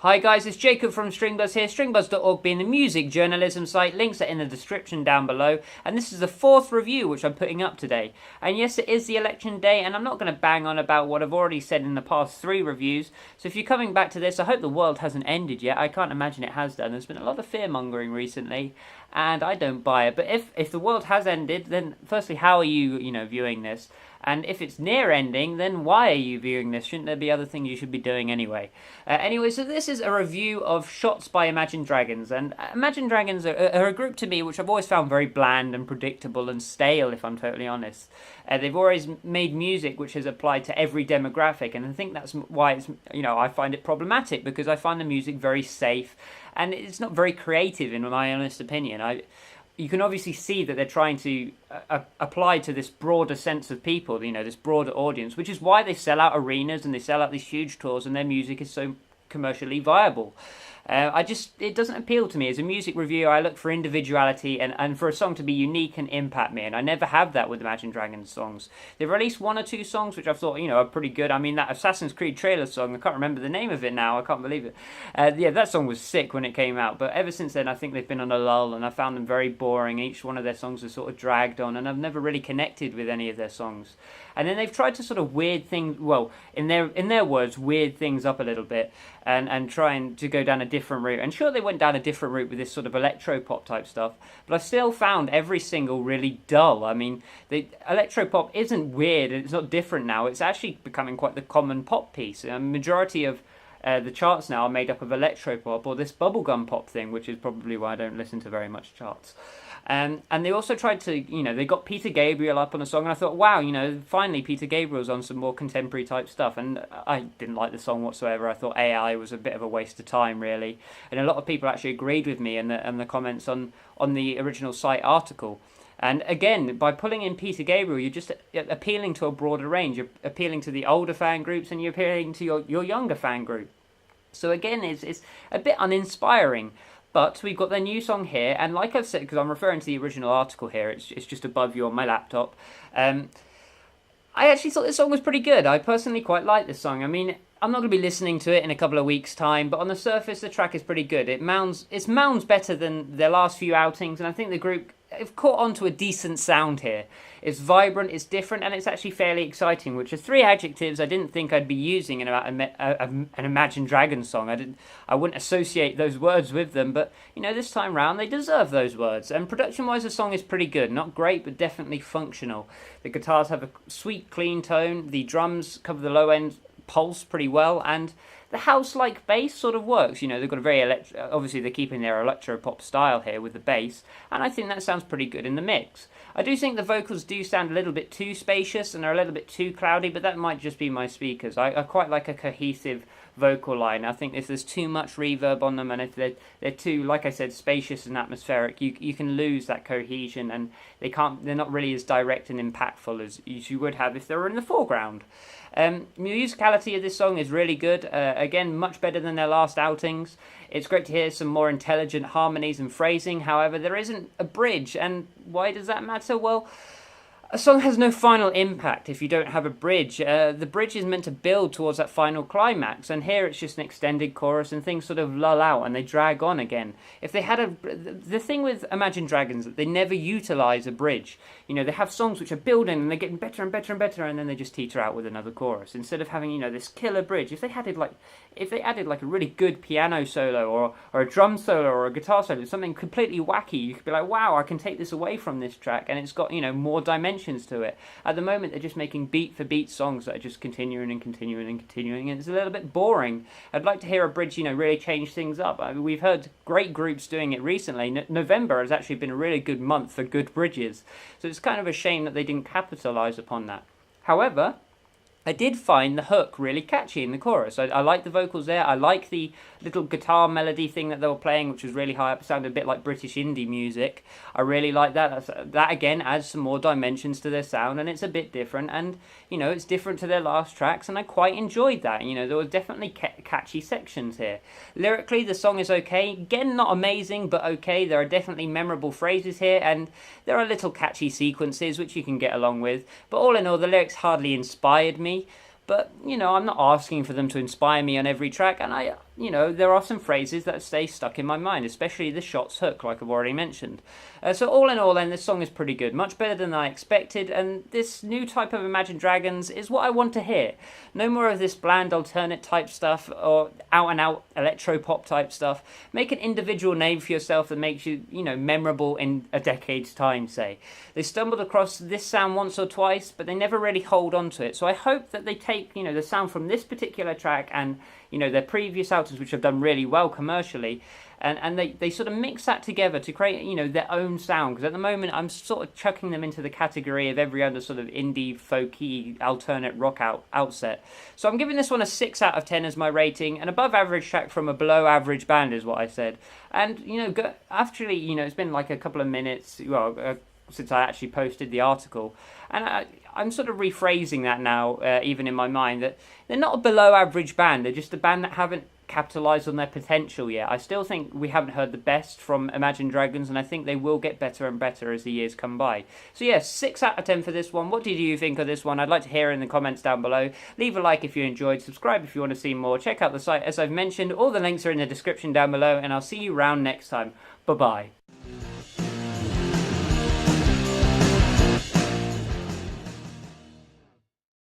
Hi guys, it's Jacob from Stringbuzz here, stringbuzz.org being the music journalism site. Links are in the description down below. And this is the fourth review which I'm putting up today. And yes, it is the election day, and I'm not going to bang on about what I've already said in the past three reviews. So if you're coming back to this, I hope the world hasn't ended yet. I can't imagine it has done. There's been a lot of fear-mongering recently, and I don't buy it. But if the world has ended, then firstly, how are you viewing this? And if it's near ending, then why are you viewing this? Shouldn't there be other things you should be doing anyway? Anyway, so this is a review of Shots by Imagine Dragons. And Imagine Dragons are a group to me which I've always found very bland and predictable and stale, if I'm totally honest. They've always made music which has applied to every demographic, and I think that's why it's I find it problematic, because I find the music very safe and it's not very creative, in my honest opinion. You can obviously see that they're trying to apply to this broader sense of people, this broader audience, which is why they sell out arenas and they sell out these huge tours and their music is so commercially viable. It doesn't appeal to me. As a music reviewer, I look for individuality and for a song to be unique and impact me, and I never have that with Imagine Dragons songs. They've released one or two songs which I've thought, are pretty good. I mean, that Assassin's Creed trailer song, I can't remember the name of it now, I can't believe it. That song was sick when it came out, but ever since then I think they've been on a lull, and I found them very boring. Each one of their songs has sort of dragged on, and I've never really connected with any of their songs. And then they've tried to sort of weird things, in their words, weird things up a little bit, and trying to go down a different route. And sure, they went down a different route with this sort of electro-pop type stuff, but I've still found every single really dull. I mean, the electro-pop isn't weird, and it's not different now. It's actually becoming quite the common pop piece. A majority of the charts now are made up of electro-pop, or this bubblegum pop thing, which is probably why I don't listen to very much charts. And they also tried to, they got Peter Gabriel up on a song, and I thought, wow, finally Peter Gabriel's on some more contemporary type stuff, and I didn't like the song whatsoever. I thought AI was a bit of a waste of time, really, and a lot of people actually agreed with me in the comments on the original site article. And again, by pulling in Peter Gabriel, you're just appealing to a broader range. You're appealing to the older fan groups, and you're appealing to your younger fan group. So again, it's a bit uninspiring. But we've got their new song here, and like I've said, because I'm referring to the original article here, it's just above you on my laptop. I actually thought this song was pretty good. I personally quite like this song. I mean, I'm not going to be listening to it in a couple of weeks' time, but on the surface, the track is pretty good. It mounds better than their last few outings, and I think the group have caught on to a decent sound here. It's vibrant, it's different, and it's actually fairly exciting, which are three adjectives I didn't think I'd be using in an Imagine Dragons song. I wouldn't associate those words with them, but this time round they deserve those words. And production-wise, the song is pretty good. Not great, but definitely functional. The guitars have a sweet, clean tone. The drums cover the low end pulse pretty well, and the house-like bass sort of works. They've got a very obviously they're keeping their electro-pop style here with the bass, and I think that sounds pretty good in the mix. I do think the vocals do sound a little bit too spacious and are a little bit too cloudy, but that might just be my speakers. I quite like a cohesive vocal line. I think if there's too much reverb on them, and if they're too, like I said, spacious and atmospheric, you can lose that cohesion, and they're not really as direct and impactful as you would have if they were in the foreground. Musicality of this song is really good. Again, much better than their last outings. It's great to hear some more intelligent harmonies and phrasing. However, there isn't a bridge, and why does that matter? Well, a song has no final impact if you don't have a bridge. The bridge is meant to build towards that final climax, and here it's just an extended chorus, and things sort of lull out and they drag on again. If they had the thing with Imagine Dragons, that they never utilise a bridge. They have songs which are building and they're getting better and better and better, and then they just teeter out with another chorus instead of having this killer bridge. If they added like a really good piano solo or a drum solo or a guitar solo, something completely wacky, you could be like, wow, I can take this away from this track, and it's got more dimensions to it. At the moment, they're just making beat for beat songs that are just continuing and continuing and continuing, and it's a little bit boring. I'd like to hear a bridge, really change things up. I mean, we've heard great groups doing it recently. November has actually been a really good month for good bridges, so it's kind of a shame that they didn't capitalise upon that. However, I did find the hook really catchy in the chorus. I like the vocals there. I like the little guitar melody thing that they were playing, which was really high up. It sounded a bit like British indie music. I really like that. That again adds some more dimensions to their sound, and it's a bit different. And it's different to their last tracks, and I quite enjoyed that. There were definitely catchy sections here. Lyrically, the song is okay. Again, not amazing, but okay. There are definitely memorable phrases here, and there are little catchy sequences which you can get along with. But all in all, the lyrics hardly inspired me. But, I'm not asking for them to inspire me on every track, and there are some phrases that stay stuck in my mind, especially the shots hook, like I've already mentioned. So all in all, then, this song is pretty good, much better than I expected, and this new type of Imagine Dragons is what I want to hear. No more of this bland alternate type stuff or out-and-out electro-pop type stuff. Make an individual name for yourself that makes you, memorable in a decade's time, say. They stumbled across this sound once or twice, but they never really hold on to it. So I hope that they take, the sound from this particular track and, their previous albums, which have done really well commercially, and they sort of mix that together to create, their own sound. Because at the moment, I'm sort of chucking them into the category of every other sort of indie, folky, alternate rock outset. So I'm giving this one a 6 out of 10 as my rating. An above average track from a below average band is what I said. And, actually, it's been like a couple of minutes, since I actually posted the article. And I'm sort of rephrasing that now, even in my mind, that they're not a below average band. They're just a band that haven't capitalised on their potential yet. I still think we haven't heard the best from Imagine Dragons, and I think they will get better and better as the years come by. So yeah, 6 out of 10 for this one. What did you think of this one? I'd like to hear in the comments down below. Leave a like if you enjoyed, subscribe if you want to see more, check out the site as I've mentioned. All the links are in the description down below, and I'll see you round next time. Bye bye.